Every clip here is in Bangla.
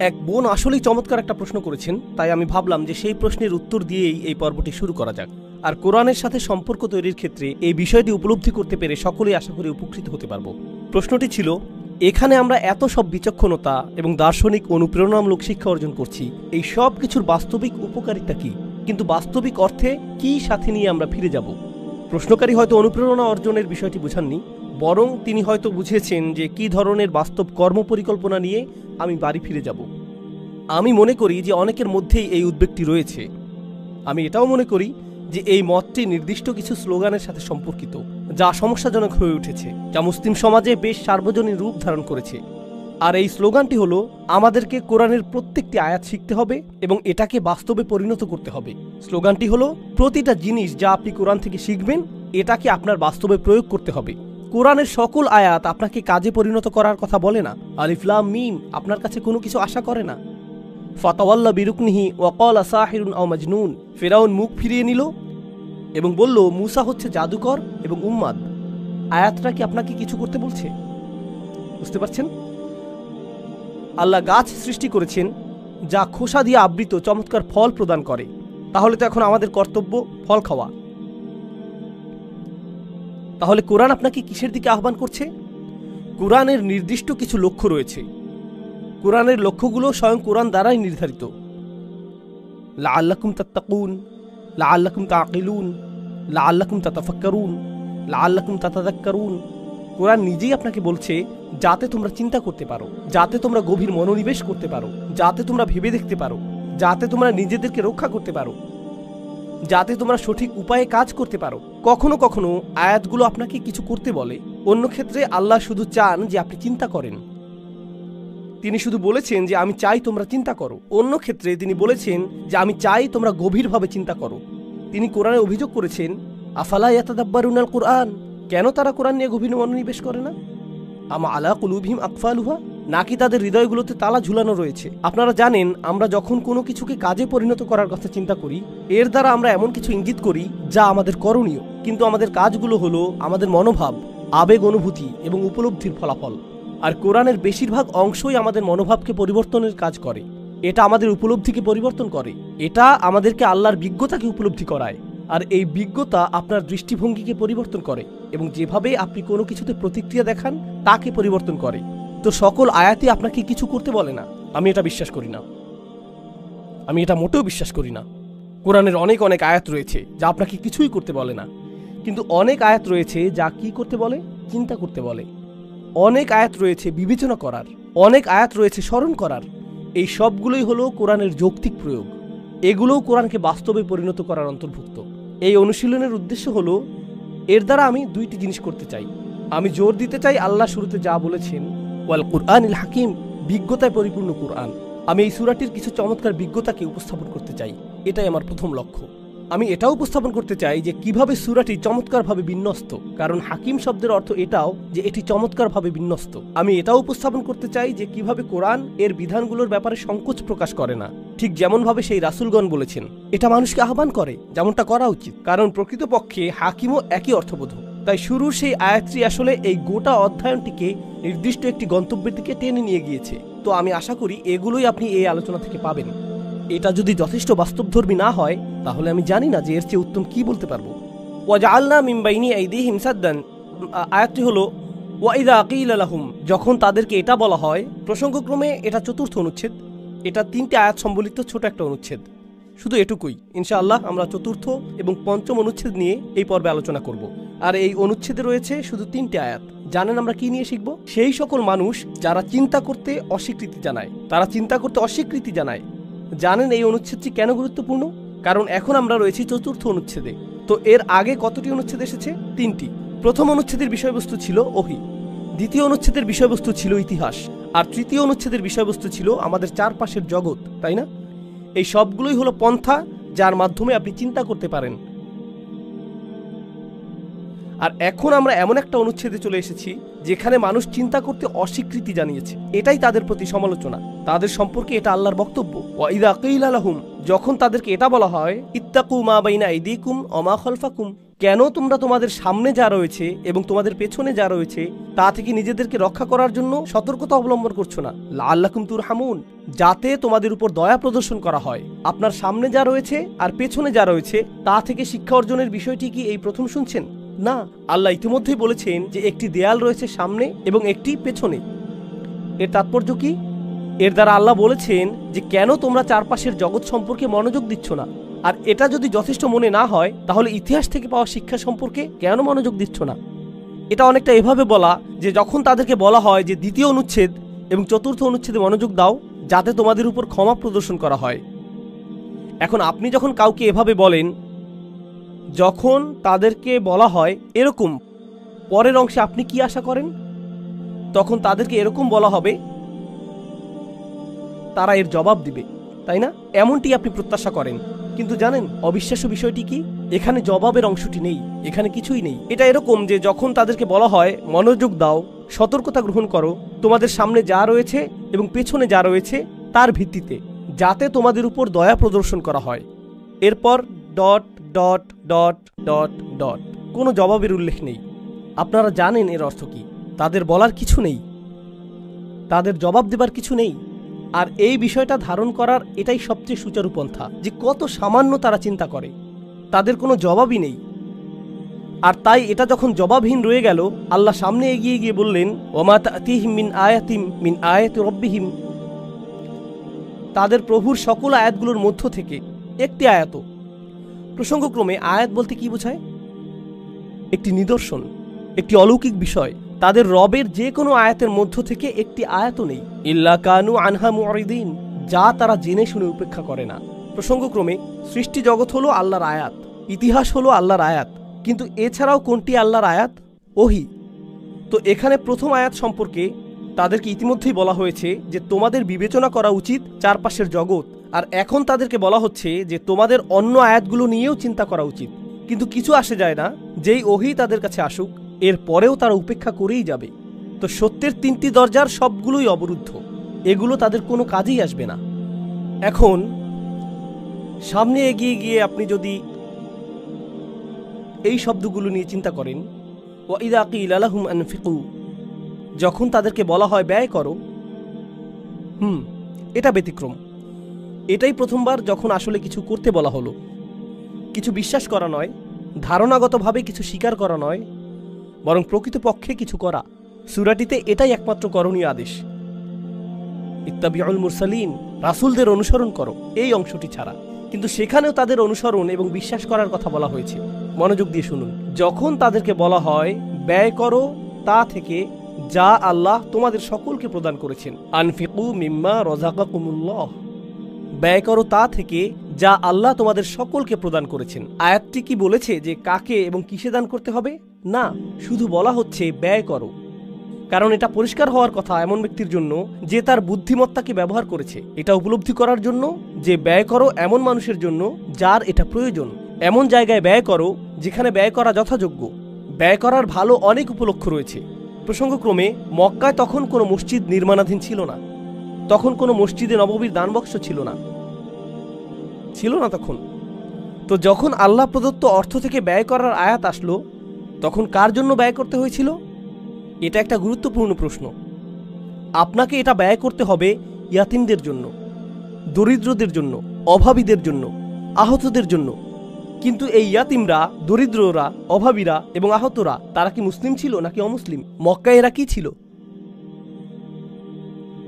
এক বোন আসলেই চমৎকার একটা প্রশ্ন করেছেন, তাই আমি ভাবলাম যে সেই প্রশ্নের উত্তর দিয়েই এই পর্বটি শুরু করা যাক। আর কোরআনের সাথে সম্পর্ক তৈরির ক্ষেত্রে এই বিষয়টি উপলব্ধি করতে পেরে সকলেই আশা করি উপকৃত হতে পারব। প্রশ্নটি ছিল, এখানে আমরা এত সব বিচক্ষণতা এবং দার্শনিক অনুপ্রেরণামূলক শিক্ষা অর্জন করছি, এই সব কিছুর বাস্তবিক উপকারিতা কি, কিন্তু বাস্তবিক অর্থে কি সাথে নিয়ে আমরা ফিরে যাব? প্রশ্নকারী হয়তো অনুপ্রেরণা অর্জনের বিষয়টি বুঝাননি, বরং তিনি হয়তো বুঝেছেন যে কি ধরনের বাস্তব কর্মপরিকল্পনা নিয়ে আমি বাড়ি ফিরে যাব। আমি মনে করি যে অনেকের মধ্যেই এই উদ্বেগটি রয়েছে। আমি এটাও মনে করি যে এই মতটি নির্দিষ্ট কিছু স্লোগানের সাথে সম্পর্কিত, যা সমস্যাজনক হয়ে উঠেছে, যা মুসলিম সমাজে বেশ সার্বজনীন রূপ ধারণ করেছে। আর এই স্লোগানটি হলো, আমাদেরকে কোরআনের প্রত্যেকটি আয়াত শিখতে হবে এবং এটাকে বাস্তবে পরিণত করতে হবে। স্লোগানটি হলো, প্রতিটা জিনিস যা আপনি কোরআন থেকে শিখবেন এটাকে আপনার বাস্তবে প্রয়োগ করতে হবে। কোরআনের সকল আয়াত আপনাকে কাজে পরিণত করার কথা বলে না। আলিফ লাম মিম আপনার কাছে কোনো কিছু আশা করে না। ফাতাওয়াল্লা বিরুকনিহি ওয়াকালা সাহিরুন আও মাজনুন, ফেরাউন মুখ ফিরিয়ে নিল এবং বলল মূসা হচ্ছে জাদুকর এবং উম্মাদ। আয়াতটা কি আপনাকে কিছু করতে বলছে? বুঝতে পারছেন? আল্লাহ গাছ সৃষ্টি করেছেন যা খোসা দিয়ে আবৃত চমৎকার ফল প্রদান করে, তাহলে তো এখন আমাদের কর্তব্য ফল খাওয়া। তাহলে কোরআন আপনাকে কিসের দিকে আহ্বান করছে? কোরআনের নির্দিষ্ট কিছু লক্ষ্য রয়েছে। কোরআনের লক্ষ্যগুলো স্বয়ং কোরআন দ্বারাই নির্ধারিত। লাআল্লাকুম তাত্তাকুন, লাআল্লাকুম তাআকিলুন, লাআল্লাকুম তাতাফাক্কারুন, লাআল্লাকুম তাতাযাক্কারুন। কোরআন নিজেই আপনাকে বলছে যাতে তোমরা চিন্তা করতে পারো, যাতে তোমরা গভীর মনোনিবেশ করতে পারো, যাতে তোমরা ভেবে দেখতে পারো, যাতে তোমরা নিজেদেরকে রক্ষা করতে পারো, যাতে তোমরা সঠিক উপায়ে কাজ করতে পারো। কখনো কখনো আয়াতগুলো আপনাকে কিছু করতে বলে, অন্য ক্ষেত্রে আল্লাহ শুধু চান যে আপনি চিন্তা করেন। তিনি শুধু বলেছেন যে আমি চাই তোমরা চিন্তা করো। অন্য ক্ষেত্রে তিনি বলেছেন যে আমি চাই তোমরা গভীরভাবে চিন্তা করো। তিনি কোরআনে অভিযোগ করেছেন, আফালা ইয়াতাদাব্বারুনাল কুরআন, কেন তারা কোরআন নিয়ে গভীর মনোনিবেশ করে না? আমা আলা কুলুবিহিম আকফালুহা, নাকি তাদের হৃদয়গুলোতে তালা ঝুলানো রয়েছে? আপনারা জানেন, আমরা যখন কোনো কিছুকে কাজে পরিণত করার কথা চিন্তা করি, এর দ্বারা আমরা এমন কিছু ইঙ্গিত করি যা আমাদের করণীয়, কিন্তু আমাদের কাজগুলো হলো আমাদের মনোভাব, আবেগ, অনুভূতি এবং উপলব্ধির ফলাফল। আর কোরআনের বেশিরভাগ অংশই আমাদের মনোভাবকে পরিবর্তনের কাজ করে। এটা আমাদের উপলব্ধিকে পরিবর্তন করে। এটা আমাদেরকে আল্লাহর বিজ্ঞতাকে উপলব্ধি করায়। আর এই বিজ্ঞতা আপনার দৃষ্টিভঙ্গিকে পরিবর্তন করে এবং যেভাবে আপনি কোনো কিছুতে প্রতিক্রিয়া দেখান তাকে পরিবর্তন করে। তো সকল আয়াতই আপনাকে কিছু করতে বলে না, আমি এটা বিশ্বাস করি না। আমি এটা মোটেও বিশ্বাস করি না। কোরআনের অনেক অনেক আয়াত রয়েছে যা আপনাকে কিছুই করতে বলে না, কিন্তু অনেক আয়াত রয়েছে যা কি করতে বলে? চিন্তা করতে বলে। অনেক আয়াত রয়েছে বিবেচনা করার, অনেক আয়াত রয়েছে স্মরণ করার। এই সবগুলোই হলো কোরআনের যৌক্তিক প্রয়োগ। এগুলোও কোরআনকে বাস্তবে পরিণত করার অন্তর্ভুক্ত। এই অনুশীলনের উদ্দেশ্য হলো, এর দ্বারা আমি দুইটি জিনিস করতে চাই। আমি জোর দিতে চাই আল্লাহ শুরুতে যা বলেছেন, ওয়াল কুরআনিল হাকিম, বিজ্ঞতায় পরিপূর্ণ কোরআন। আমি এই সূরাটির কিছু চমৎকার বিজ্ঞতাকে উপস্থাপন করতে চাই। এটাই আমার প্রথম লক্ষ্য। আমি এটাও উপস্থাপন করতে চাই যে কিভাবে সূরাটি চমৎকারভাবে বিন্যস্ত, কারণ হাকিম শব্দের অর্থ এটাও যে এটি চমৎকারভাবে বিন্যস্ত। আমি এটাও উপস্থাপন করতে চাই যে কিভাবে কোরআন এর বিধানগুলোর ব্যাপারে সংকোচ প্রকাশ করে না, ঠিক যেমনভাবে সেই রাসূলগণ বলেছেন। এটা মানুষকে আহ্বান করে যেমনটা করা উচিত, কারণ প্রকৃতপক্ষে হাকিমও একই অর্থবোধ। তাই শুরুর সেই আয়াতটি আসলে এই গোটা অধ্যয়নটিকে নির্দিষ্ট একটি গন্তব্যের দিকে টেনে নিয়ে গিয়েছে। তো আমি আশা করি এগুলোই আপনি এই আলোচনা থেকে পাবেন। এটা যদি যথেষ্ট বাস্তবধর্মী না হয়, তাহলে আমি জানি না যে এর চেয়ে উত্তম কি বলতে পারবো। ওয়াজআলনা মিন বাইনি আইদিহিম সাদ্দান, আয়াতটি হলো ওয়াইদা কিলা লাহুম, যখন তাদেরকে এটা বলা হয়। প্রসঙ্গক্রমে এটা চতুর্থ অনুচ্ছেদ। এটা 3টে আয়াত সম্বলিত ছোট একটা অনুচ্ছেদ। শুধু এটুকুই। ইনশাআল্লাহ আমরা চতুর্থ এবং পঞ্চম অনুচ্ছেদ নিয়ে এই পর্বে আলোচনা করব। আর এই অনুচ্ছেদে রয়েছে শুধু 3টে আয়াত। জানেন আমরা কি নিয়ে শিখব? সেই সকল মানুষ যারা চিন্তা করতে অস্বীকৃতি জানায়, তারা চিন্তা করতে অস্বীকৃতি জানায়। জানেন এই অনুচ্ছেদটি কেন গুরুত্বপূর্ণ? কারণ এখন আমরা রয়েছি চতুর্থ অনুচ্ছেদে। তো এর আগে কতটি অনুচ্ছেদ এসেছে? 3টি। প্রথম অনুচ্ছেদের বিষয়বস্তু ছিল ওহী, দ্বিতীয় অনুচ্ছেদের বিষয়বস্তু ছিল ইতিহাস, আর তৃতীয় অনুচ্ছেদের বিষয়বস্তু ছিল আমাদের চারপাশের জগৎ, তাই না? এই সবগুলোই হলো পন্থা যার মাধ্যমে আপনি চিন্তা করতে পারেন। আর এখন আমরা এমন একটা অনুচ্ছেদে চলে এসেছি যেখানে মানুষ চিন্তা করতে অস্বীকৃতি জানিয়েছে। এটাই তাদের প্রতি সমালোচনা। তাদের সম্পর্কে এটা আল্লাহর বক্তব্য। ওয়াইদা কিলা লাহুম, যখন তাদেরকে এটা বলা হয় ইত্তাকু মা বাইনা আইদিকুম ওয়া মা খালফাকুম, কেন তোমরা তোমাদের সামনে যা রয়েছে এবং তোমাদের পেছনে যা রয়েছে তা থেকে নিজেদেরকে রক্ষা করার জন্য সতর্কতা অবলম্বন করছো না? লাআল্লাকুম তুরহামুন, যাতে তোমাদের উপর দয়া প্রদর্শন করা হয়। আপনার সামনে যা রয়েছে আর পেছনে যা রয়েছে তা থেকে শিক্ষা অর্জনের বিষয়টি কি এই প্রথম শুনছেন? না, আল্লাহ ইতিমধ্যেই বলেছেন যে একটি দেয়াল রয়েছে সামনে এবং একটি পেছনে। এর তাৎপর্য কি? এর দ্বারা আল্লাহ বলেছেন যে কেন তোমরা চারপাশের জগৎ সম্পর্কে মনোযোগ দিচ্ছ না। আর এটা যদি যথেষ্ট মনে না হয় তাহলে ইতিহাস থেকে পাওয়া শিক্ষা সম্পর্কে কেন মনোযোগ দিচ্ছ না? এটা অনেকটা এভাবে বলা যে যখন তাদেরকে বলা হয় যে দ্বিতীয় অনুচ্ছেদ এবং চতুর্থ অনুচ্ছেদে মনোযোগ দাও যাতে তোমাদের উপর ক্ষমা প্রদর্শন করা হয়। এখন আপনি যখন কাউকে এভাবে বলেন, যখন তাদেরকে বলা হয় এরকম, পরের অংশে আপনি কি আশা করেন? তখন তাদেরকে এরকম বলা হবে, তারা এর জবাব দিবে, তাই না? এমনটি আপনি প্রত্যাশা করেন। কিন্তু জানেন অবিশ্বাস্য বিষয়টি কি? এখানে জবাবের অংশটি নেই, এখানে কিছুই নেই। এটা এরকম যে যখন তাদেরকে বলা হয় মনোযোগ দাও, সতর্কতা গ্রহণ করো, তোমাদের সামনে যা রয়েছে এবং পেছনে যা রয়েছে তার ভিত্তিতে, যাতে তোমাদের উপর দয়া প্রদর্শন করা হয়। এরপর dot dot dot dot dot, কোনো জবাবের উল্লেখ নেই। আপনারা জানেন এর অর্থ কি? তাদের বলার কিছু নেই, তাদের জবাব দেবার কিছু নেই। আর এই বিষয়টা ধারণ করার এটাই সবচেয়ে সুচারু পন্থা যে কত সামান্য তারা চিন্তা করে, তাদের কোনো জবাবই নেই। আর তাই এটা যখন জবাবহীন রয়ে গেল, আল্লাহ সামনে এগিয়ে গিয়ে বললেন, ওমা তাতিহিম মিন আয়াতিম মিন আয়াতি রব্বিহিম, তাদের প্রভুর সকল আয়াতগুলোর মধ্য থেকে একটি আয়াত। প্রসঙ্গক্রমে আয়াত বলতে কি বোঝায়? একটি নিদর্শন, একটি অলৌকিক বিষয়। তাদের রবের যে কোনো আয়াতের মধ্য থেকে একটি আয়াতও নেই, ইল্লা কানু আনহা মুরিদিন, যা তারা জেনে শুনে উপেক্ষা করে না। প্রসঙ্গক্রমে সৃষ্টি জগৎ হলো আল্লাহর আয়াত, ইতিহাস হলো আল্লাহর আয়াত, কিন্তু এছাড়াও কোনটি আল্লাহর আয়াত? ওহী। তো এখানে প্রথম আয়াত সম্পর্কে তাদেরকে ইতিমধ্যেই বলা হয়েছে যে তোমাদের বিবেচনা করা উচিত চারপাশের জগৎ। আর এখন তাদেরকে বলা হচ্ছে যে তোমাদের অন্য আয়াতগুলো নিয়েও চিন্তা করা উচিত। কিন্তু কিছু আসে যায় না, যেই ওহী তাদের কাছে আসুক এর পরেও তারা উপেক্ষা করেই যাবে। তো সত্যের তিনটি দরজার সবগুলোই অবরুদ্ধ, এগুলো তাদের কোনো কাজেই আসবে না। এখন সামনে এগিয়ে গিয়ে আপনি যদি এই শব্দগুলো নিয়ে চিন্তা করেন, ওয়াইদা কিলা লাহুম আনফিকু, যখন তাদেরকে বলা হয় ব্যয় করো, এটা ব্যতিক্রম। এটাই প্রথমবার যখন আসলে কিছু করতে বলা হলো, কিছু বিশ্বাস করা নয়, ধারণাগতভাবে কিছু স্বীকার করা নয়, বরং প্রকৃতপক্ষে কিছু করা। সূরাটিতে এটাই একমাত্র করণীয় আদেশ, ইত্তাবিউল মুরসালিন, রাসূলদের অনুসরণ করো, এই অংশটি ছাড়া। কিন্তু সেখানেও তাদের অনুসরণ এবং বিশ্বাস করার কথা বলা হয়েছে। মনোযোগ দিয়ে শুনুন, যখন তাদেরকে বলা হয় ব্যয় করো তা থেকে যা আল্লাহ তোমাদের সকলকে প্রদান করেছেন, আনফিকু মিম্মা রাযাকাকুমুল্লাহ, ব্যয় করো তা থেকে যা আল্লাহ তোমাদের সকলকে প্রদান করেছেন। আয়াতটি কি বলেছে যে কাকে এবং কিসে দান করতে হবে? না, শুধু বলা হচ্ছে ব্যয় করো। কারণ এটা পরিষ্কার হওয়ার কথা এমন ব্যক্তির জন্য যে তার বুদ্ধিমত্তাকে ব্যবহার করেছে, এটা উপলব্ধি করার জন্য যে ব্যয় করো এমন মানুষের জন্য যার এটা প্রয়োজন। এমন জায়গায় ব্যয় করো যেখানে ব্যয় করা যথাযোগ্য। ব্যয় করার ভালো অনেক উপলক্ষ রয়েছে। প্রসঙ্গক্রমে মক্কায় তখন কোনো মসজিদ নির্মাণাধীন ছিল না, তখন কোনো মসজিদে নববীর দানবক্স ছিল না তখন। তো যখন আল্লাহ প্রদত্ত অর্থ থেকে ব্যয় করার আয়াত আসলো, তখন কার জন্য ব্যয় করতে হয়েছিল? এটা একটা গুরুত্বপূর্ণ প্রশ্ন। আপনাকে এটা ব্যয় করতে হবে ইয়াতিমদের জন্য, দরিদ্রদের জন্য, অভাবীদের জন্য, আহতদের জন্য। কিন্তু এই ইয়াতিমরা, দরিদ্ররা, অভাবীরা এবং আহতরা তারা কি মুসলিম ছিল নাকি অমুসলিম? মক্কায় এরা কি ছিল?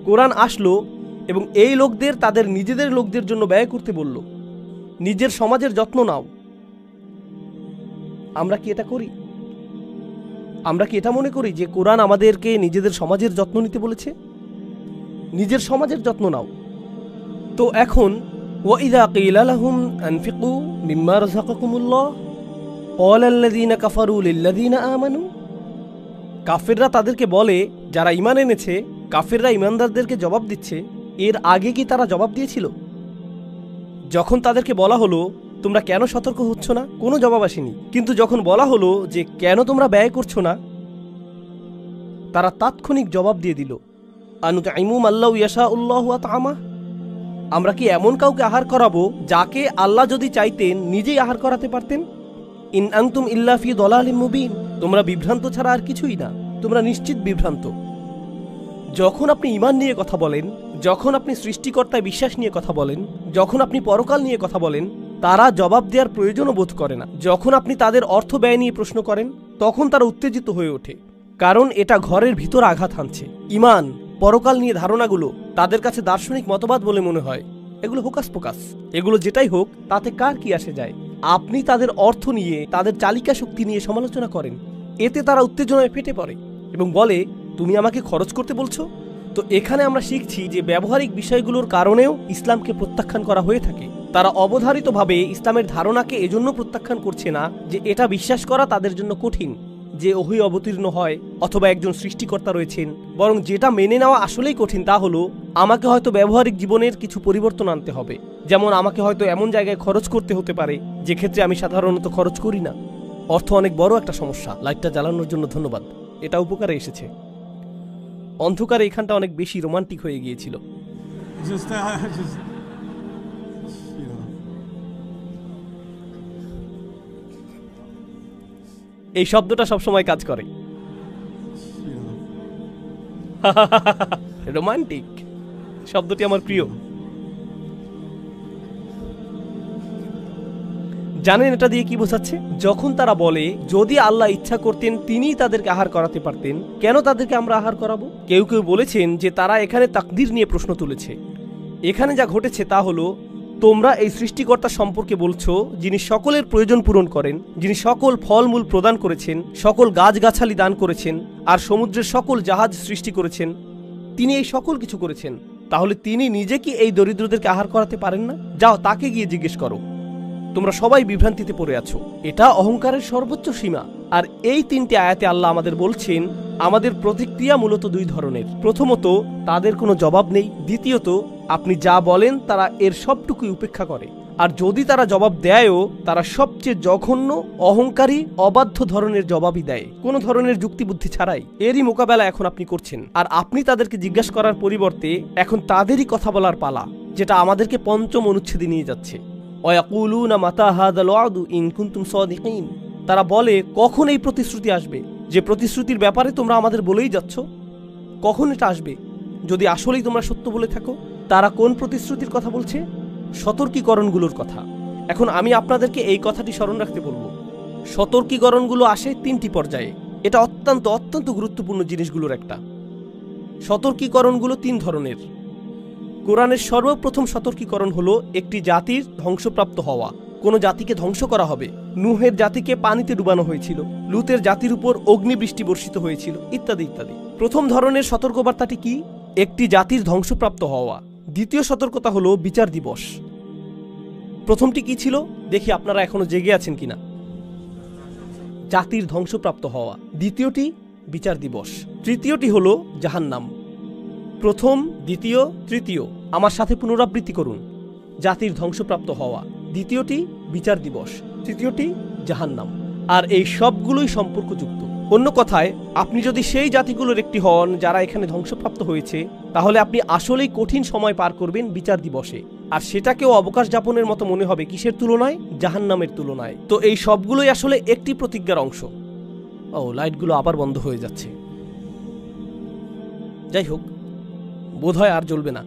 কোরআন আসলো এবং এই লোকদের তাদের নিজেদের লোকদের জন্য ব্যয় করতে বলল। নিজের সমাজের যত্ন নাও। আমরা কি এটা করি? আমরা কি এটা মনে করি যে কোরআন আমাদেরকে নিজেদের সমাজের যত্ন নিতে বলেছে? নিজের সমাজের যত্ন নাও। তো এখন ওয়াইদা কিলা লাহুম আনফিকু মিম্মা রাযাকাকুমুল্লাহ ক্বালাল্লাযীনা কাফারু লিল্লাযীনা আমানু, কাফেররা তাদেরকে বলে যারা ঈমান এনেছে, কাফেররা ঈমানদারদেরকে জবাব দিচ্ছে। এর আগে কি তারা জবাব দিয়েছিল? যখন তাদেরকে বলা হলো তোমরা কেন সতর্ক হচ্ছ না, কোনো জবাব আসেনি। কিন্তু যখন বলা হলো যে কেন তোমরা ব্যয় করছো না, তারা তাৎক্ষণিক জবাব দিয়ে দিল, আনুতঈমু মাল্লাউ ইয়াশাউল্লাহু আতআমা, আমরা কি এমন কাউকে আহার করাবো যাকে আল্লাহ যদি চাইতেন নিজেই আহার করাতে পারতেন? ইন আনতুম ইল্লা ফি দালালিম মুবিন, তোমরা বিভ্রান্ত ছাড়া আর কিছুই না, তোমরা নিশ্চিত বিভ্রান্ত। যখন আপনি ঈমান নিয়ে কথা বলেন, যখন আপনি সৃষ্টিকর্তায় বিশ্বাস নিয়ে কথা বলেন, যখন আপনি পরকাল নিয়ে কথা বলেন, তারা জবাব দেওয়ার প্রয়োজনও বোধ করে না। যখন আপনি তাদের অর্থ ব্যয় নিয়ে প্রশ্ন করেন, তখন তারা উত্তেজিত হয়ে ওঠে, কারণ এটা ঘরের ভিতর আঘাত হানছে। ঈমান, পরকাল নিয়ে ধারণাগুলো তাদের কাছে দার্শনিক মতবাদ বলে মনে হয়। এগুলো হোকাস পোকাস। এগুলো যেটাই হোক, তাতে কার কি আসে যায়? আপনি তাদের অর্থ নিয়ে, তাদের চালিকা শক্তি নিয়ে সমালোচনা করেন, এতে তারা উত্তেজনায় ফেটে পড়ে এবং বলে, তুমি আমাকে খরচ করতে বলছো? তো এখানে আমরা শিখছি যে ব্যবহারিক বিষয়গুলোর কারণেও ইসলামকে প্রত্যাখ্যান করা হয়ে থাকে। তারা অবধারিতভাবে ইসলামের ধারণাকে এজন্য প্রত্যাখ্যান করছে না যে এটা বিশ্বাস করা তাদের জন্য কঠিন যে ওহী অবতীর্ণ হয় অথবা একজন সৃষ্টিকর্তা রয়েছেন, বরং যেটা মেনে নেওয়া আসলেই কঠিন তা হলো আমাকে হয়তো ব্যবহারিক জীবনের কিছু পরিবর্তন আনতে হবে। যেমন আমাকে হয়তো এমন জায়গায় খরচ করতে হতে পারে যে ক্ষেত্রে আমি সাধারণত খরচ করি না। অর্থ অনেক বড় একটা সমস্যা। লাইটটা জ্বালানোর জন্য ধন্যবাদ, এটা উপকারে এসেছে। অন্ধকারে এখানটা অনেক বেশি রোমান্টিক হয়ে গিয়েছিল। এই শব্দটা সবসময় কাজ করে। রোমান্টিক শব্দটি আমার প্রিয়। জানেন এটা দিয়ে কি বোঝাচ্ছে? যখন তারা বলে যদি আল্লাহ ইচ্ছা করতেন তিনিই তাদেরকে আহার করাতে পারতেন, কেন তাদেরকে আমরা আহার করাবো? কেউ কেউ বলেছেন যে তারা এখানে তাকদীর নিয়ে প্রশ্ন তুলেছে। এখানে যা ঘটেছে তা হলো, তোমরা এই সৃষ্টিকর্তা সম্পর্কে বলছো যিনি সকলের প্রয়োজন পূরণ করেন, যিনি সকল ফলমূল প্রদান করেছেন, সকল গাছগাছালি দান করেছেন, আর সমুদ্রের সকল জাহাজ সৃষ্টি করেছেন, তিনি এই সকল কিছু করেছেন। তাহলে তিনি নিজে কি এই দরিদ্রদেরকে আহার করাতে পারেন না? যাও তাকে গিয়ে জিজ্ঞেস করো। তোমরা সবাই বিভ্রান্তিতে পড়ে আছো। এটা অহংকারের সর্বোচ্চ সীমা। আর এই তিনটি আয়াতে আল্লাহ আমাদের বলছেন আমাদের প্রতিক্রিয়া মূলত দুই ধরনের। প্রথমত, তাদের কোনো জবাব নেই। দ্বিতীয়ত, আপনি যা বলেন তারা এর সবটুকুই উপেক্ষা করে। আর যদি তারা জবাব দেয়ও, তারা সবচেয়ে জঘন্য, অহংকারী, অবাধ্য ধরনের জবাবই দেয়, কোনো ধরনের যুক্তিবুদ্ধি ছাড়াই। এরই মোকাবেলা এখন আপনি করছেন। আর আপনি তাদেরকে জিজ্ঞাসা করার পরিবর্তে এখন তাদেরই কথা বলার পালা, যেটা আমাদেরকে পঞ্চম অনুচ্ছেদে নিয়ে যাচ্ছে। ওয়ায়াকুলুনা মাতা হাযাল ওয়াদু ইন কুনতুম সাদিকিন। তারা বলে, কখন এই প্রতিশ্রুতি আসবে, যে প্রতিশ্রুতির ব্যাপারে তোমরা আমাদের বলেই যাচ্ছ? কখন এটা আসবে যদি আসলেই তোমরা সত্য বলে থাকো? তারা কোন প্রতিশ্রুতির কথা বলছে? সতর্কীকরণগুলোর কথা। এখন আমি আপনাদেরকে এই কথাটি স্মরণ রাখতে বলবো। সতর্কীকরণগুলো আসে তিনটি পর্যায়ে। এটা অত্যন্ত অত্যন্ত গুরুত্বপূর্ণ জিনিসগুলোর একটা। সতর্কীকরণগুলো তিন ধরনের। কোরআনের সর্বপ্রথম সতর্কীকরণ হলো একটি জাতির ধ্বংসপ্রাপ্ত হওয়া। কোনো জাতিকে ধ্বংস করা হবে। নূহের জাতিকে পানিতে ডুবানো হয়েছিল, লুতের জাতির উপর অগ্নিবৃষ্টি বর্ষিত হয়েছিল, ইত্যাদি ইত্যাদি। প্রথম ধরনের সতর্কবার্তাটি কি? একটি জাতির ধ্বংসপ্রাপ্ত হওয়া। দ্বিতীয় সতর্কতা হলো বিচার দিবস। প্রথমটি কি ছিল দেখি আপনারা এখনো জেগে আছেন কিনা। জাতির ধ্বংসপ্রাপ্ত হওয়া। দ্বিতীয়টি বিচার দিবস। তৃতীয়টি হলো জাহান্নাম। প্রথম, দ্বিতীয়, তৃতীয় আমার সাথে পুনরাবৃত্তি করুন। জাতির ধ্বংসপ্রাপ্ত হওয়া, দ্বিতীয়টি বিচার দিবস, তৃতীয়টি জাহান্নাম। আর এই সবগুলোই সম্পর্কযুক্ত। অন্য কথায়, আপনি যদি সেই জাতিগুলোর একটি হন যারা এখানে ধ্বংসপ্রাপ্ত হয়েছে, তাহলে আপনি আসলেই কঠিন সময় পার করবেন বিচার দিবসে। আর সেটাকেও অবকাশ যাপনের মতো মনে হবে কিসের তুলনায়? জাহান্নামের তুলনায়। তো এই সবগুলোই আসলে একটি প্রতিজ্ঞার অংশ। ও, লাইটগুলো আবার বন্ধ হয়ে যাচ্ছে। যাই হোক, বোধহয় আর জ্বলবে না।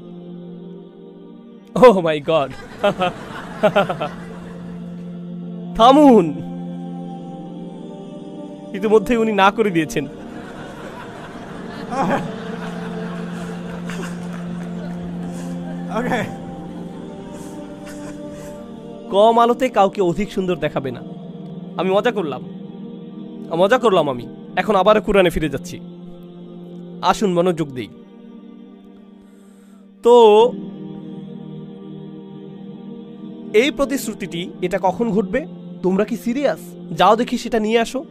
ওহ মাই গড, থামুন। ইতিমধ্যে উনি না করে দিয়েছেন। কম আলোতে কাউকে অধিক সুন্দর দেখাবে না। আমি মজা করলাম আমি। এখন আবার কোরআনে ফিরে যাচ্ছি। আসুন মনোযোগ দেই। তো এই প্রতিশ্রুতিটি এটা কখন ঘটবে? তোমরা কি সিরিয়াস? যাও দেখি সেটা নিয়ে আসো।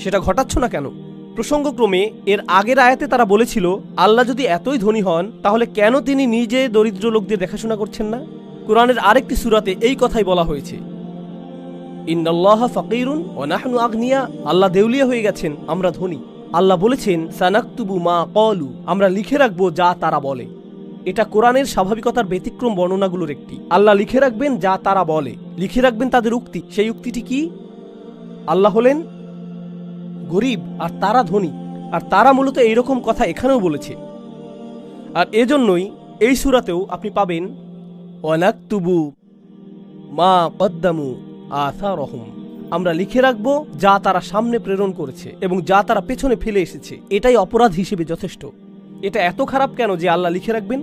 সেটা ঘটাচ্ছ না কেন? প্রসঙ্গক্রমে এর আগের আয়াতে তারা বলেছিল আল্লাহ যদি এতই ধনী হন তাহলে কেন তিনি নিজে দরিদ্র লোকদের দেখাশোনা করছেন না? কোরআনের আরেকটি সূরাতে এই কথাই বলা হয়েছে, ইন্নাল্লাহা ফাকিরুন ওয়া নাহনু আগনিয়া। আল্লাহ দেউলিয়া হয়ে গেছেন, আমরা ধনী। আল্লাহ বলেছেন সানাকতুবু মা ক্বালু, আমরা লিখে রাখবো যা তারা বলে। এটা কোরআনের স্বাভাবিকতার ব্যতিক্রম বর্ণনাগুলোর একটি। আল্লাহ লিখে রাখবেন যা তারা বলে, লিখে রাখবেন তাদের উক্তি। সেই উক্তিটি কি? আল্লাহ হলেন গরিব আর তারা ধনী, আর তারা মূলত এইরকম কথা এখানেও বলেছে। আর এজন্যই এই সূরাতেও আপনি পাবেন ওয়ানাকতুবু মা কদ্দামু আসারহুম, আমরা লিখে রাখবো যা তারা সামনে প্রেরণ করেছে এবং যা তারা পেছনে ফেলে এসেছে। এটাই অপরাধ হিসেবে যথেষ্ট। এটা এত খারাপ কেন যে আল্লাহ লিখে রাখবেন?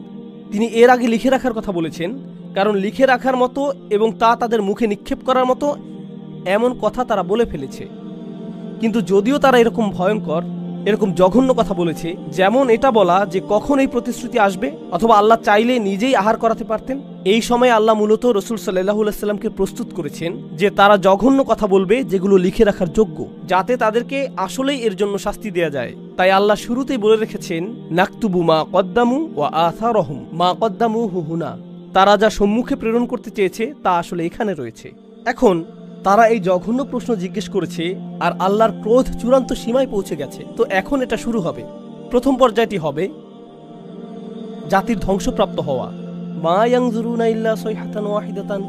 তিনি এর আগে লিখে রাখার কথা বলেছেন, কারণ লিখে রাখার মতো এবং তা তাদের মুখে নিক্ষেপ করার মতো এমন কথা তারা বলে ফেলেছে। কিন্তু যদিও তারা এরকম ভয়ঙ্কর, এরকম জঘন্য কথা বলেছে, যেমন এটা বলা যে কখন এই প্রতিশ্রুতি আসবে, অথবা আল্লাহ চাইলে নিজেই আহার করাতে পারতেন, এই সময় আল্লাহ মূলত রাসূল সাল্লাল্লাহু আলাইহি সাল্লামকে প্রস্তুত করেছেন যে তারা জঘন্য কথা বলবে যেগুলো লিখে রাখার যোগ্য, যাতে তাদেরকে আসলেই এর জন্য শাস্তি দেয়া যায়। তাই আল্লাহ শুরুতেই বলে রেখেছেন নাকতুবু মা কদ্দামু ওয়া আসারহুম, মা কদ্দামু হুনা, তারা যা সম্মুখে প্রেরণ করতে চেয়েছে তা আসলে এখানে রয়েছে। এখন তারা এই জঘন্য প্রশ্ন জিজ্ঞেস করেছে আর আল্লাহর ক্রোধ চূড়ান্ত সীমায় পৌঁছে গেছে। তো এখন এটা শুরু হবে। প্রথম পর্যায়টি হবে জাতির ধ্বংসপ্রাপ্ত হওয়া। মা ইয়ানজুরুনা ইল্লা সাইহাতান ওয়াহিদাতান,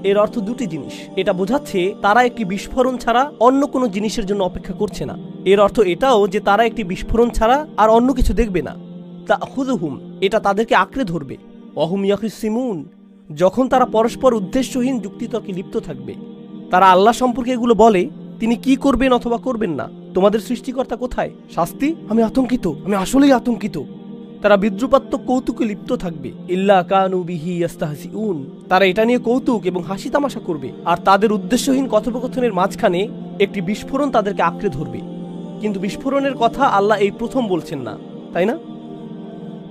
এর অর্থ দুটি জিনিস। এটা বোঝাচ্ছে তারা একটি বিস্ফোরণ ছাড়া অন্য কোনো জিনিসের জন্য অপেক্ষা করছে না। এর অর্থ এটাও যে তারা একটি বিস্ফোরণ ছাড়া আর অন্য কিছু দেখবে না। তাখুযুহুম, এটা তাদেরকে আঁকড়ে ধরবে। ওয়াহুম ইয়াখিসিমুন, যখন তারা পরস্পর উদ্দেশ্যহীন যুক্তিতর্কে লিপ্ত থাকবে। তারা আল্লাহ সম্পর্কে এগুলো বলে, তিনি কি করবেন অথবা করবেন না, তোমাদের সৃষ্টিকর্তা কোথায়, শাস্তি, আমি আতঙ্কিত, আমি আসলেই আতঙ্কিত। তারা বিদ্রুপাত্মক কৌতুকে লিপ্ত থাকবে। ইল্লা কানু বিহি ইস্তাহজিউন, তারা এটা নিয়ে কৌতুক এবং হাসি তামাশা করবে। আর তাদের উদ্দেশ্যহীন কথোপকথনের মাঝখানে একটি বিস্ফোরণ তাদেরকে আঁকড়ে ধরবে। কিন্তু বিস্ফোরণের কথা আল্লাহ এই প্রথম বলছেন না, তাই না?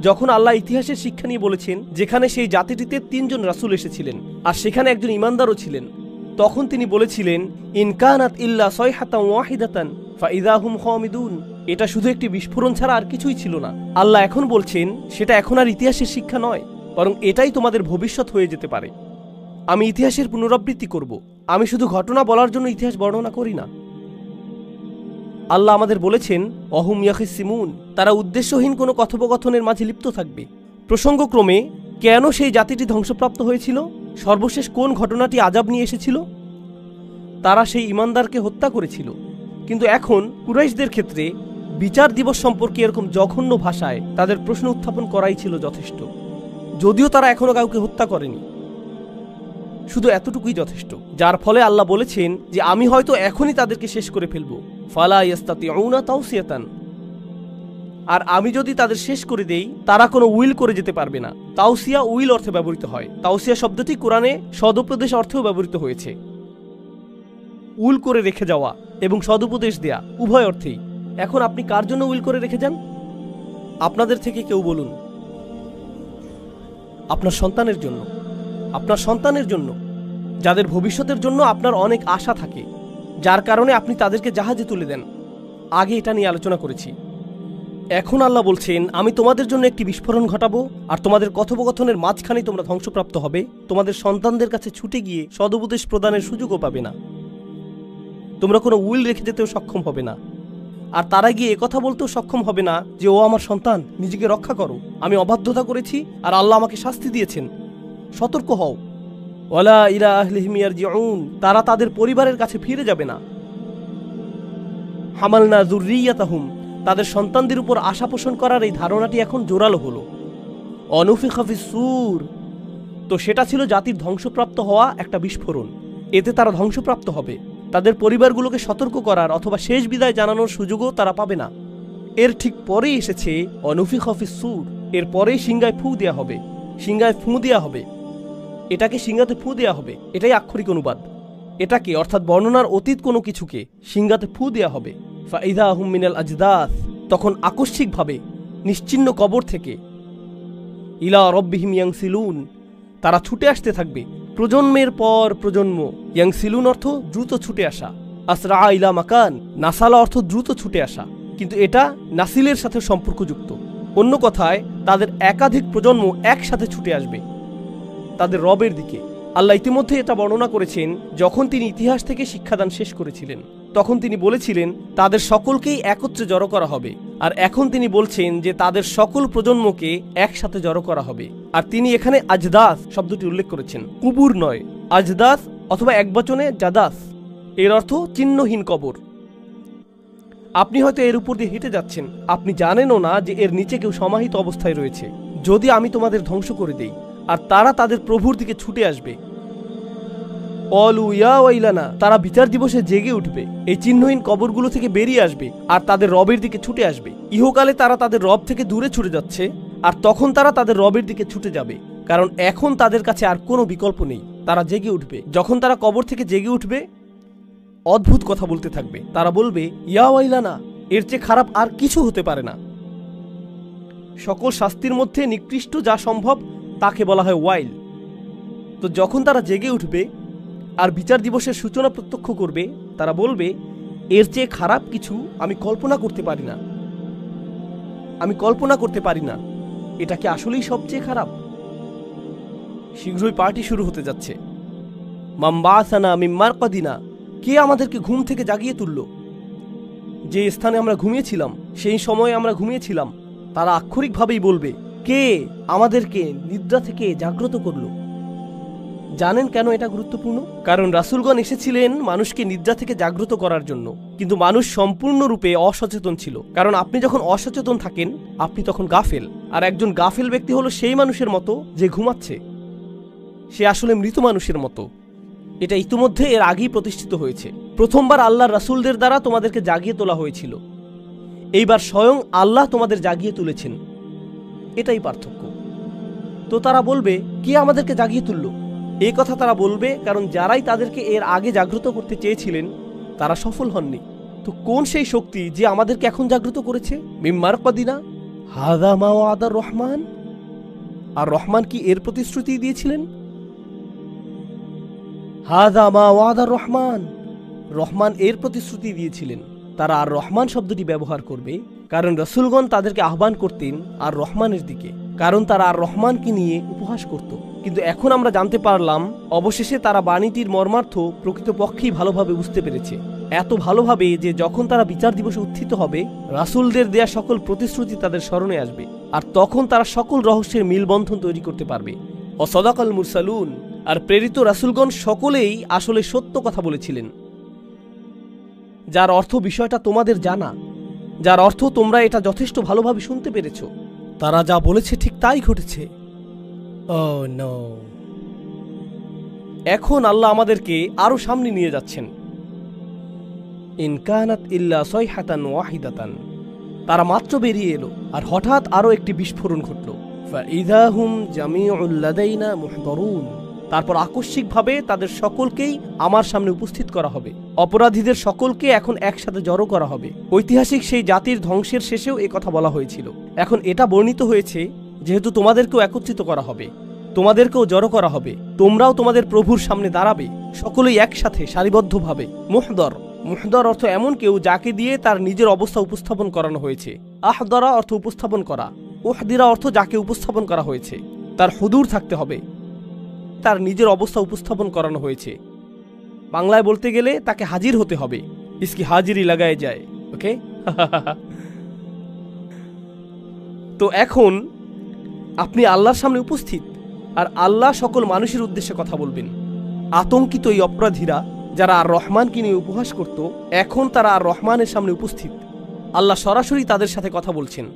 যখন আল্লাহ ইতিহাসের শিক্ষা নিয়ে বলেছেন, যেখানে সেই জাতিটিতে ৩ জন রাসূল এসেছিলেন আর সেখানে একজন ইমানদারও ছিলেন, তখন তিনি বলেছিলেন ইনকানাত ইল্লা সাইহাতান ওয়াহিদাতান ফাইযা হুম খামিদুন, এটা শুধু একটি বিস্ফোরণ ছাড়া আর কিছুই ছিল না। আল্লাহ এখন বলছেন সেটা এখন আর ইতিহাসের শিক্ষা নয়, বরং এটাই তোমাদের ভবিষ্যৎ হয়ে যেতে পারে। আমি ইতিহাসের পুনরাবৃত্তি করব, আমি শুধু ঘটনা বলার জন্য ইতিহাস বর্ণনা করি না। আল্লাহ আমাদের বলেছেন ওয়াহুম ইয়াখিসিমুন, তারা উদ্দেশ্যহীন কোনো কথোপকথনের মাঝে লিপ্ত থাকবে। প্রসঙ্গক্রমে কেন সেই জাতিটি ধ্বংসপ্রাপ্ত হয়েছিল, সর্বশেষ কোন ঘটনাটি আযাব নিয়ে এসেছিল? তারা সেই ইমানদারকে হত্যা করেছিল। কিন্তু এখন কুরাইশদের ক্ষেত্রে বিচার দিবস সম্পর্কে এরকম জঘন্য ভাষায় তাদের প্রশ্ন উত্থাপন করাই ছিল যথেষ্ট। যদিও তারা এখনো কাউকে হত্যা করেনি, শুধু এতটুকুই যথেষ্ট। যার ফলে আল্লাহ বলেছেন যে আমি হয়তো এখনই তাদেরকে শেষ করে ফেলবো। ফালা ইয়াস্তাতিউনা তাওসিয়াতান, আর আমি যদি তাদের শেষ করে দেই তারা কোনো উইল করে যেতে পারবে না। তাওসিয়া উইল অর্থে ব্যবহৃত হয়। তাওসিয়া শব্দটি কোরআনে সদুপদেশ অর্থেও ব্যবহৃত হয়েছে। উইল করে রেখে যাওয়া এবং সদুপদেশ দেয়া উভয় অর্থেই। এখন আপনি কার জন্য উইল করে রেখে যান? আপনাদের থেকে কেউ বলুন আপনার সন্তানের জন্য, আপনার সন্তানের জন্য, যাদের ভবিষ্যতের জন্য আপনার অনেক আশা থাকে, যার কারণে আপনি তাদেরকে জাহাজে তুলে দেন। আগে এটা নিয়ে আলোচনা করেছি। এখন আল্লাহ বলছেন আমি তোমাদের জন্য একটি বিস্ফোরণ ঘটাবো আর তোমাদের কথোপকথনের মাঝখানে তোমরা ধ্বংসপ্রাপ্ত হবে। তোমাদের সন্তানদের কাছে ছুটে গিয়ে সদুপদেশ প্রদানের সুযোগও পাবে না, তোমরা কোনো উইল রেখে যেতেও সক্ষম হবে না। আর তারা গিয়ে একথা বলতেও সক্ষম হবে না যে ও আমার সন্তান, নিজেকে রক্ষা করো, আমি অবাধ্যতা করেছি আর আল্লাহ আমাকে শাস্তি দিয়েছেন, সতর্ক হও। ওয়ালা ইলা আহলিহিম ইয়ারজিউন, তারা তাদের পরিবারের কাছে ফিরে যাবে না। হামালনা যুররিয়াতাহুম, তাদের সন্তানদের উপর আশা পোষণ করার এই ধারণাটি এখন জোরালো হলো। অনুফিখা ফিস-সূর, তো সেটা ছিল জাতির ধ্বংসপ্রাপ্ত হওয়া একটা বিস্ফোরণ। এতে তারা ধ্বংসপ্রাপ্ত হবে। তাদের পরিবারগুলোকে সতর্ক করার অথবা শেষ বিদায় জানানোর সুযোগও তারা পাবে না। এর ঠিক পরেই এসেছে অনুফিখা ফিস-সূর, এর পরেই সিংহায় ফু দেয়া হবে। সিংহায় ফু দেয়া হবে, এটাকে সিংহাতে ফু দেয়া হবে, এটাই আক্ষরিক অনুবাদ। এটাকে অর্থাৎ বর্ণনার অতীত কোনো কিছুকে সিংহাতে ফু দেয়া হবে। ফাইযা হুম মিনাল আজদাস, তখন আকস্মিকভাবে নিশ্চিহ্ন কবর থেকে ইলা রব্বিহিম ইয়ানসিলুন, তারা ছুটে আসতে থাকবে প্রজন্মের পর প্রজন্ম। ইয়ানসিলুন অর্থ দ্রুত ছুটে আসা, আসরা ইলা মাকান, নাসালা অর্থ দ্রুত ছুটে আসা, কিন্তু এটা নাসিলের সাথে সম্পর্কযুক্ত। অন্য কথায় তাদের একাধিক প্রজন্ম একসাথে ছুটে আসবে তাদের রবের দিকে। আল্লাহ ইতিমধ্যে এটা বর্ণনা করেছেন যখন তিনি ইতিহাস থেকে শিক্ষাদান শেষ করেছিলেন। তখন তিনি বলেছিলেন তাদের সকলকেই একত্রে জড়ো করা হবে। আর এখন তিনি বলছেন যে তাদের সকল প্রজন্মকে একসাথে জড়ো করা হবে। আর তিনি এখানে আজদাস শব্দটি উল্লেখ করেছেন, কুবুর নয়। আজদাস অথবা একবচনে জাদাস, এর অর্থ চিহ্নহীন কবর। আপনি হয়তো এর উপর দিয়ে হেঁটে যাচ্ছেন, আপনি জানেনও না যে এর নিচে কেউ সমাহিত অবস্থায় রয়েছে। যদি আমি তোমাদের ধ্বংস করে দেই, আর তারা তাদের প্রভুর দিকে ছুটে আসবে, অলু ইয়া ওয়াইলানা, তারা বিচার দিবসে জেগে উঠবে, এই চিহ্নহীন কবরগুলো থেকে বেরিয়ে আসবে আর তাদের রবের দিকে ছুটে আসবে। ইহকালে তারা তাদের রব থেকে দূরে ছুটে যাচ্ছে, আর তখন তারা তাদের রবের দিকে ছুটে যাবে, কারণ এখন তাদের কাছে আর কোনো বিকল্প নেই। তারা জেগে উঠবে। যখন তারা কবর থেকে জেগে উঠবে, অদ্ভুত কথা বলতে থাকবে। তারা বলবে, ইয়া ওয়াইলানা, এর চেয়ে খারাপ আর কিছু হতে পারে না। সকল শাস্তির মধ্যে নিকৃষ্ট যা সম্ভব তাকে বলা হয় ওয়াইল। তো যখন তারা জেগে উঠবে আর বিচার দিবসের সূচনা প্রত্যক্ষ করবে, তারা বলবে, এর চেয়ে খারাপ কিছু আমি কল্পনা করতে পারি না। আমি কল্পনা করতে পারি না, এটা কি আসলেই সবচেয়ে খারাপ? শীঘ্রই পার্টি শুরু হতে যাচ্ছে। মাম্বাসানা মিন মারকাদিনা, কে আমাদেরকে ঘুম থেকে জাগিয়ে তুলল? যে স্থানে আমরা ঘুমিয়েছিলাম, সেই সময়ে আমরা ঘুমিয়েছিলাম। তারা আক্ষরিকভাবেই বলবে, কে আমাদেরকে নিদ্রা থেকে জাগ্রত করল? জানেন কেন এটা গুরুত্বপূর্ণ? কারণ রাসূলগণ এসেছিলেন মানুষকে নিদ্রা থেকে জাগ্রত করার জন্য, কিন্তু মানুষ সম্পূর্ণরূপে অসচেতন ছিল। কারণ আপনি যখন অসচেতন থাকেন, আপনি তখন গাফেল। আর একজন গাফেল ব্যক্তি হলো সেই মানুষের মতো যে ঘুমাচ্ছে, সে আসলে মৃত মানুষের মতো। এটা ইতিমধ্যে এর আগেই প্রতিষ্ঠিত হয়েছে। প্রথমবার আল্লাহর রাসূলদের দ্বারা তোমাদেরকে জাগিয়ে তোলা হয়েছিল, এইবার স্বয়ং আল্লাহ তোমাদের জাগিয়ে তুলেছেন। এটাই পার্থক্য। তো তারা বলবে, কে আমাদেরকে জাগিয়ে তুলল? এই কথা তারা বলবে কারণ যারাই তাদেরকে এর আগে জাগ্রত করতে চেয়েছিলেন তারা সফল হননি। তো কোন সেই শক্তি যে আমাদেরকে এখন জাগ্রত করেছে? মিন মারকাদিনা হাযা মা ওয়াদার রহমান। আর রহমান কি এর প্রতিশ্রুতি দিয়েছিলেন? হাযা মা ওয়াদার রহমান, রহমান এর প্রতিশ্রুতি দিয়েছিলেন। তারা আর রহমান শব্দটি ব্যবহার করবে কারণ রাসূলগণ তাদেরকে আহ্বান করতেন আর রহমানের দিকে, কারণ তারা আর রহমানকে নিয়ে উপহাস করত। কিন্তু এখন আমরা জানতে পারলাম অবশেষে তারা বাণীটির মর্মার্থ প্রকৃতপক্ষেই ভালোভাবে বুঝতে পেরেছে। এত ভালোভাবে যে যখন তারা বিচার দিবসে উত্থিত হবে, রাসূলদের দেয়া সকল প্রতিশ্রুতি তাদের স্মরণে আসবে, আর তখন তারা সকল রহস্যের মিলবন্ধন তৈরি করতে পারবে। ওয়াসাদাকাল মুরসালুন, আর প্রেরিত রাসূলগণ সকলেই আসলে সত্য কথা বলেছিলেন, যার অর্থ বিষয়টা তোমাদের জানা, যার অর্থ তোমরা এটা যথেষ্ট ভালোভাবে শুনতে পেরেছ। তারা যা বলেছে ঠিক তাই ঘটেছে। Oh no! এখন আল্লাহ আমাদেরকে আরো সামনে নিয়ে যাচ্ছেন। ইন কানাত ইল্লা সাইহাতান ওয়াহিদাতান, তারা মাত্র বেরিয়ে এলো আর হঠাৎ আরো একটি বিস্ফোরণ ঘটল। ফাইযা হুম জামিউল লাদাইনা মুহদারুন, তারপর আকস্মিকভাবে তাদের সকলকেই আমার সামনে উপস্থিত করা হবে। অপরাধীদের সকলকে এখন একসাথে জড়ো করা হবে। ঐতিহাসিক সেই জাতির ধ্বংসের শেষেও কথা বলা হয়েছিল। এখন এটা বর্ণিত হয়েছে যেহেতু তোমাদেরকেও একত্রিত করা হবে, তোমাদেরকেও জড়ো করা হবে, তোমরাও তোমাদের প্রভুর সামনে দাঁড়াবে, সকলেই একসাথে সারিবদ্ধভাবে। মুহদর, মুহদর অর্থ এমন কেউ যাকে দিয়ে তার নিজের অবস্থা উপস্থাপন করানো হয়েছে। আহদরা অর্থ উপস্থাপন করা, উহদিরা অর্থ যাকে উপস্থাপন করা হয়েছে। তার হুদুর থাকতে হবে, তার নিজের অবস্থা উপস্থাপন করানো হয়েছে। বাংলায় বলতে গেলে তাকে হাজির হতে হবে। ইসকি হাজিরি লাগায় যায়। ওকে তো এখন আপনি আল্লাহর সামনে উপস্থিত, আর আল্লাহ সকল মানুষের উদ্দেশ্যে কথা বলবেন। আতঙ্কিত এই অপরাধীরা যারা আর রহমানকে নিয়ে উপহাস করত, এখন তারা আর রহমানের সামনে উপস্থিত। আল্লাহ সরাসরি তাদের সাথে কথা বলছেন,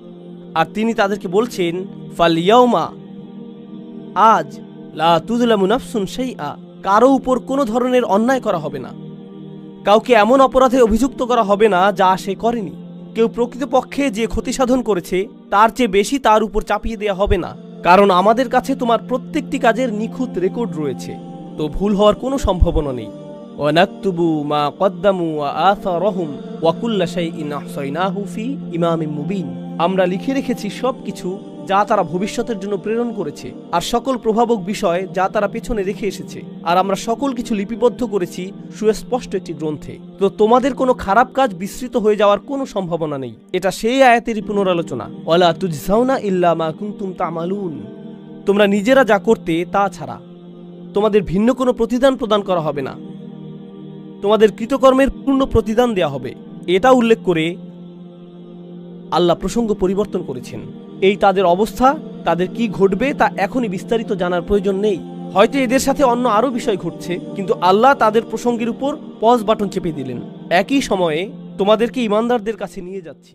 আর তিনি তাদেরকে বলছেন, ফালিয়াউমা, আজ, লা তুযলামু নাফসুন শাইআ, কারো উপর কোনো ধরনের অন্যায় করা হবে না। কাউকে এমন অপরাধে অভিযুক্ত করা হবে না যা সে করেনি। কেউ প্রকৃতপক্ষে যে ক্ষতি সাধন করেছে তার চেয়ে বেশি তার উপর চাপিয়ে দেয়া হবে না, কারণ আমাদের কাছে তোমার প্রত্যেকটি কাজের নিখুঁত রেকর্ড রয়েছে, তো ভুল হওয়ার কোনো সম্ভাবনা নেই। ওয়ানাকতুবু মা কদ্দামু ওয়া আসারহুম ওয়া কুল্লা শাইইন আহসাইনাহু ফি ইমামিন মুবিন, আমরা লিখে রেখেছি সবকিছু যা তারা ভবিষ্যতের জন্য প্রেরণ করেছে, আর সকল প্রভাবক বিষয় যা তারা পেছনে রেখে এসেছে, আর আমরা সকল কিছু লিপিবদ্ধ করেছি সুস্পষ্ট একটি গ্রন্থে। তো তোমাদের কোনো খারাপ কাজ বিস্তৃত হয়ে যাওয়ার কোনো সম্ভাবনা নেই। এটা সেই আয়াতেরই পুনরালোচনা। ওয়ালা তুজজাউনা ইল্লা মা কুনতুম তা'মালুন, তোমরা নিজেরা যা করতে তা ছাড়া তোমাদের ভিন্ন কোনো প্রতিদান প্রদান করা হবে না, তোমাদের কৃতকর্মের পূর্ণ প্রতিদান দেয়া হবে। এটা উল্লেখ করে আল্লাহ প্রসঙ্গ পরিবর্তন করেছেন। এই তাদের অবস্থা, তাদের কি ঘটবে তা এখনই বিস্তারিত জানার প্রয়োজন নেই। হয়তো এদের সাথে অন্য আরও বিষয় ঘটছে, কিন্তু আল্লাহ তাদের প্রসঙ্গের উপর পজ বাটন চেপে দিলেন। একই সময়ে তোমাদেরকে ইমানদারদের কাছে নিয়ে যাচ্ছি।